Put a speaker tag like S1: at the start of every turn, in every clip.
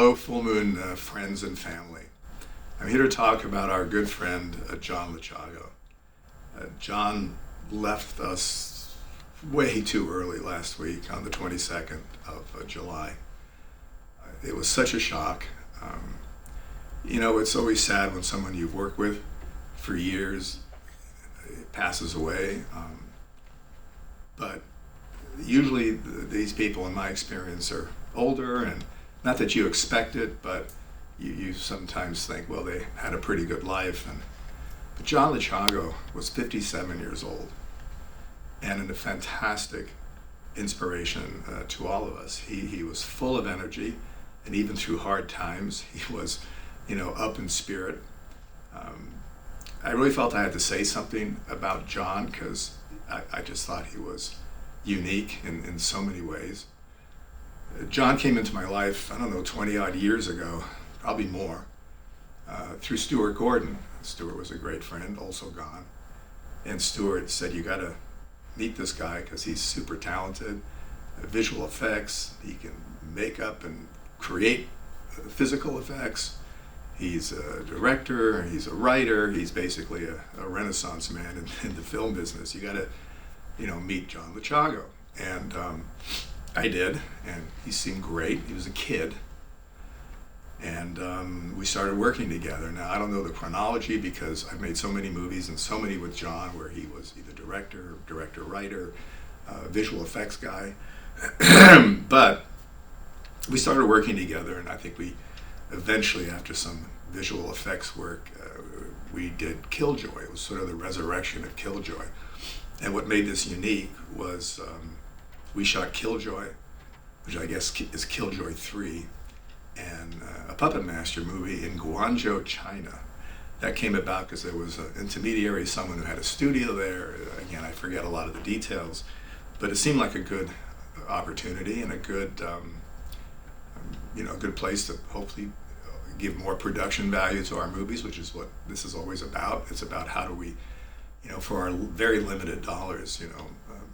S1: Hello, Full Moon friends and family. I'm here to talk about our good friend, John Lechago. John left us way too early last week on the 22nd of July. It was such a shock. It's always sad when someone you've worked with for years passes away. But usually these people, in my experience, are older, and not that you expect it, but you sometimes think, well, they had a pretty good life. But John Lechago was 57 years old and a fantastic inspiration to all of us. He was full of energy, and even through hard times, he was, up in spirit. I really felt I had to say something about John because I just thought he was unique in so many ways. John came into my life, 20 odd years ago, probably more, through Stuart Gordon. Stuart was a great friend, also gone. And Stuart said, you gotta meet this guy because he's super talented, visual effects, he can make up and create physical effects. He's a director, he's a writer, he's basically a renaissance man in the film business. You gotta, meet John Lechago. And I did, and he seemed great. He was a kid. And we started working together. Now, I don't know the chronology because I've made so many movies and so many with John where he was either director, writer, visual effects guy. But we started working together, and I think we eventually, after some visual effects work, we did KILLJOY. It was sort of the resurrection of KILLJOY. And what made this unique was we shot KILLJOY, which I guess is KILLJOY 3, and a Puppet Master movie in Guangzhou, China. That came about because there was an intermediary, someone who had a studio there. Again, I forget a lot of the details, but it seemed like a good opportunity and a good, good place to hopefully give more production value to our movies, which is what this is always about. It's about how do we, for our very limited dollars,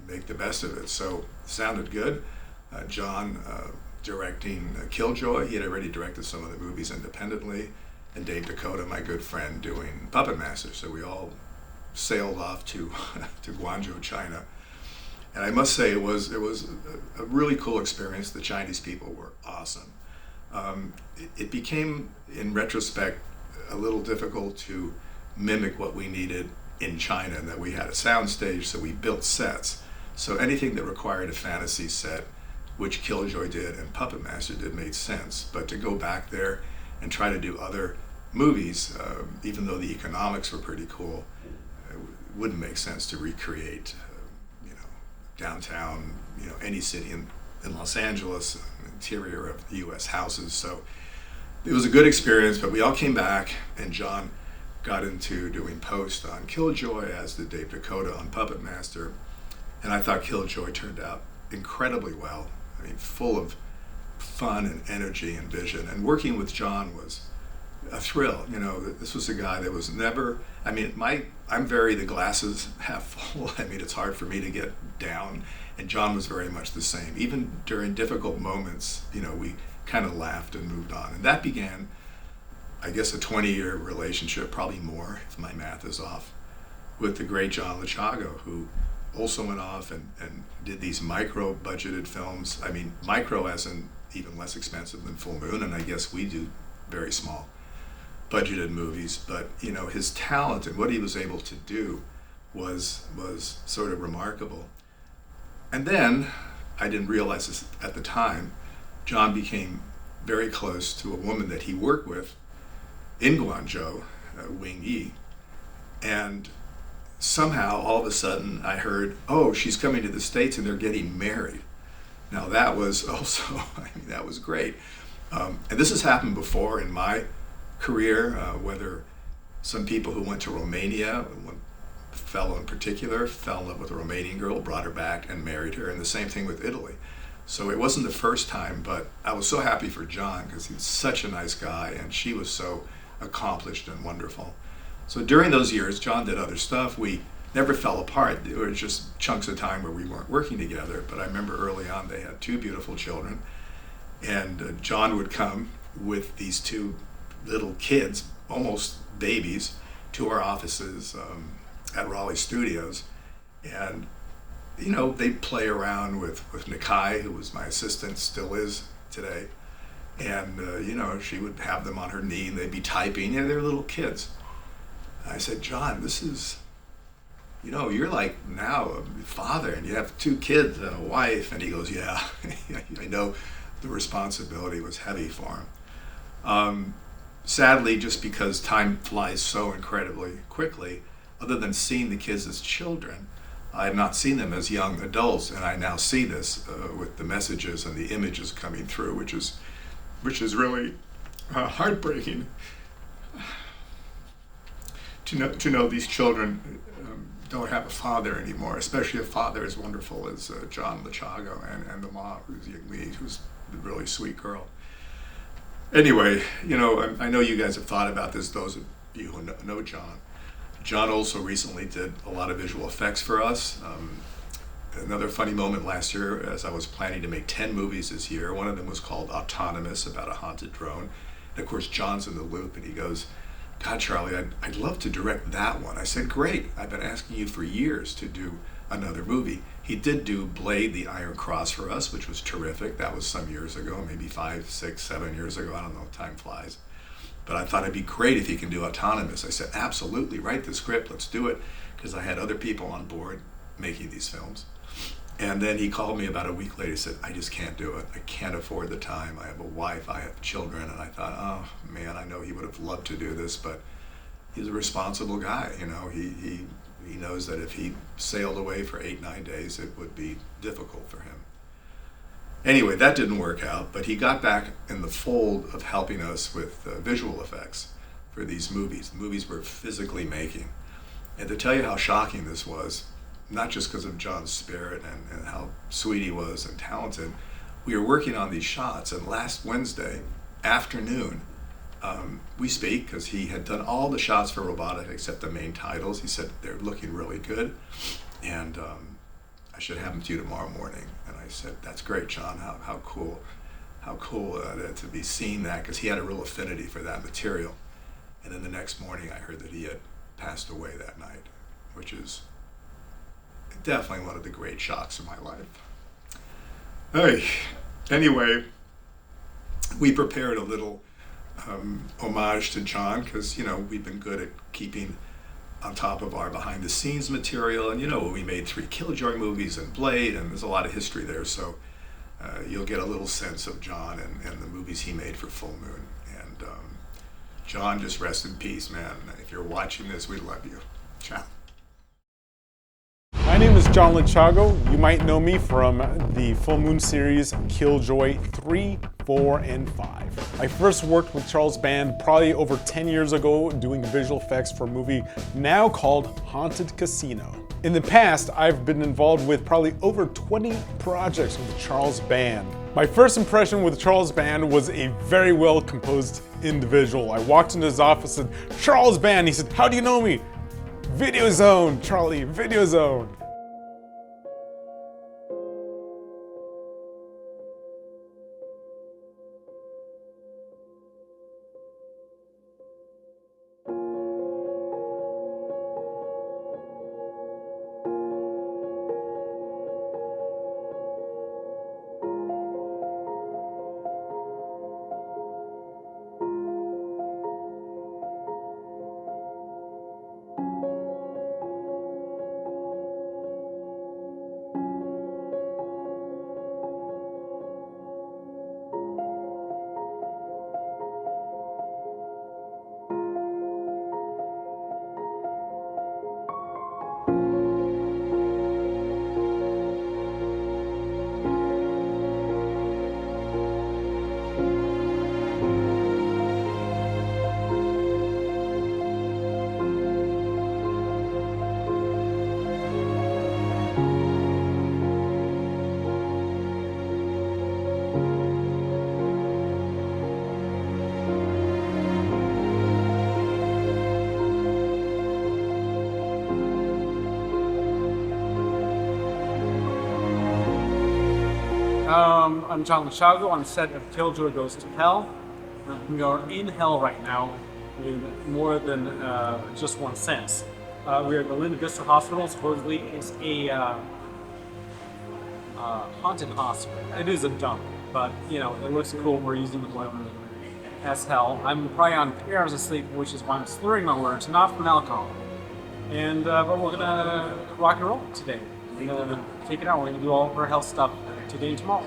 S1: make the best of it. So it sounded good. John directing KILLJOY. He had already directed some of the movies independently, and Dave Dakota, my good friend, doing Puppet Master. So we all sailed off to to Guangzhou, China. And I must say it was a really cool experience. The Chinese people were awesome. It became, in retrospect, a little difficult to mimic what we needed in China, and that we had a sound stage, so we built sets. So anything that required a fantasy set, which KILLJOY did and Puppet Master did, made sense. But to go back there and try to do other movies, even though the economics were pretty cool, it wouldn't make sense to recreate, downtown, any city in Los Angeles, interior of the U.S. houses. So it was a good experience, but we all came back, and John got into doing post on KILLJOY, as did Dave Dakota on Puppet Master. And I thought KILLJOY turned out incredibly well. I mean, full of fun and energy and vision. And working with John was a thrill. This was a guy that was never, I'm very the glasses half full. It's hard for me to get down. And John was very much the same. Even during difficult moments, we kind of laughed and moved on. And that began, I guess, a 20-year relationship, probably more, if my math is off, with the great John Lechago, who also went off and did these micro-budgeted films. Micro as in even less expensive than Full Moon, and I guess we do very small budgeted movies. But, his talent and what he was able to do was sort of remarkable. And then, I didn't realize this at the time, John became very close to a woman that he worked with in Guangzhou, Wing Yi, and somehow, all of a sudden, I heard, oh, she's coming to the States and they're getting married. Now that was also, that was great. And this has happened before in my career, whether some people who went to Romania, one fellow in particular, fell in love with a Romanian girl, brought her back and married her, and the same thing with Italy. So it wasn't the first time, but I was so happy for John because he's such a nice guy and she was so accomplished and wonderful. So during those years, John did other stuff. We never fell apart. There were just chunks of time where we weren't working together. But I remember early on they had two beautiful children. And John would come with these two little kids, almost babies, to our offices at Raleigh Studios. And, you know, they'd play around with Nakai, who was my assistant, still is today. And, you know, she would have them on her knee and they'd be typing. You know, they're little kids. I said, John, this is, you know, you're like now a father and you have two kids and a wife. And he goes, yeah, I know the responsibility was heavy for him. Sadly, just because time flies so incredibly quickly, other than seeing the kids as children, I have not seen them as young adults, and I now see this with the messages and the images coming through, which is really heartbreaking to know these children don't have a father anymore, especially a father as wonderful as John Lechago and the mom, who's a really sweet girl. Anyway, you know, I know you guys have thought about this, those of you who know John. John also recently did a lot of visual effects for us. Another funny moment last year, as I was planning to make 10 movies this year, one of them was called Autonomous, about a haunted drone. And of course, John's in the loop and he goes, God, Charlie, I'd love to direct that one. I said, great, I've been asking you for years to do another movie. He did do Blade, the Iron Cross for us, which was terrific. That was some years ago, maybe 5, 6, 7 years ago. I don't know, time flies. But I thought it'd be great if he can do Autonomous. I said, absolutely, write the script, let's do it. Because I had other people on board making these films. And then he called me about a week later, he said, I just can't do it. I can't afford the time. I have a wife, I have children. And I thought, oh man, I know he would have loved to do this, but he's a responsible guy. You know, he knows that if he sailed away for 8, 9 days, it would be difficult for him. Anyway, that didn't work out, but he got back in the fold of helping us with visual effects for these movies. The movies we're physically making. And to tell you how shocking this was, not just because of John's spirit and how sweet he was and talented, we were working on these shots, and last Wednesday afternoon, we speak because he had done all the shots for robotic except the main titles. He said they're looking really good, and I should have them to you tomorrow morning. And I said, that's great, John. How cool to be seeing that, because he had a real affinity for that material. And then the next morning, I heard that he had passed away that night, which is definitely one of the great shocks of my life. Hey, anyway, we prepared a little homage to John, because, you know, we've been good at keeping on top of our behind the scenes material, and you know, we made 3 KILLJOY movies and Blade, and there's a lot of history there, so you'll get a little sense of John and the movies he made for Full Moon. And John, just rest in peace, man. If you're watching this, we love you. Ciao.
S2: My name is John Lechago. You might know me from the Full Moon series KILLJOY 3, 4, and 5. I first worked with Charles Band probably over 10 years ago doing visual effects for a movie now called Haunted Casino. In the past, I've been involved with probably over 20 projects with Charles Band. My first impression with Charles Band was a very well composed individual. I walked into his office and said, Charles Band, he said, how do you know me? Video Zone, Charlie, Video Zone.
S3: I'm John Lechago on set of KILLJOY Goes to Hell.
S2: We are in hell right now with more than just one sense. We are at the Linda Vista Hospital. Supposedly it's a haunted hospital. It is a dump, but you know, it looks cool. We're using the weapon as hell. I'm probably on 3 hours of sleep, which is why I'm slurring my words, not from alcohol. And but we're gonna rock and roll today. We're gonna take it out. We're gonna do all of our health stuff today and tomorrow.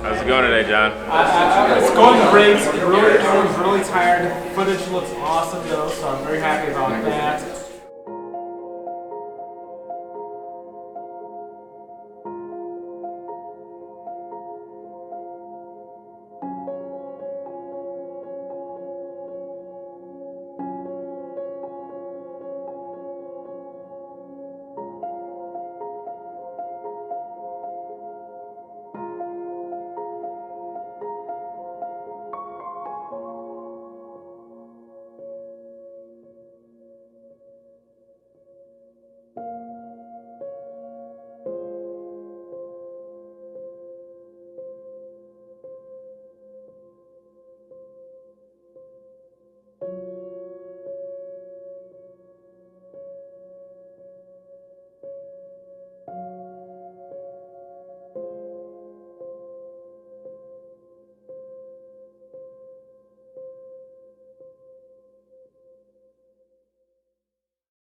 S3: How's it going today, John?
S2: It's going great. Everyone's really tired. Footage looks awesome though, so I'm very happy about that.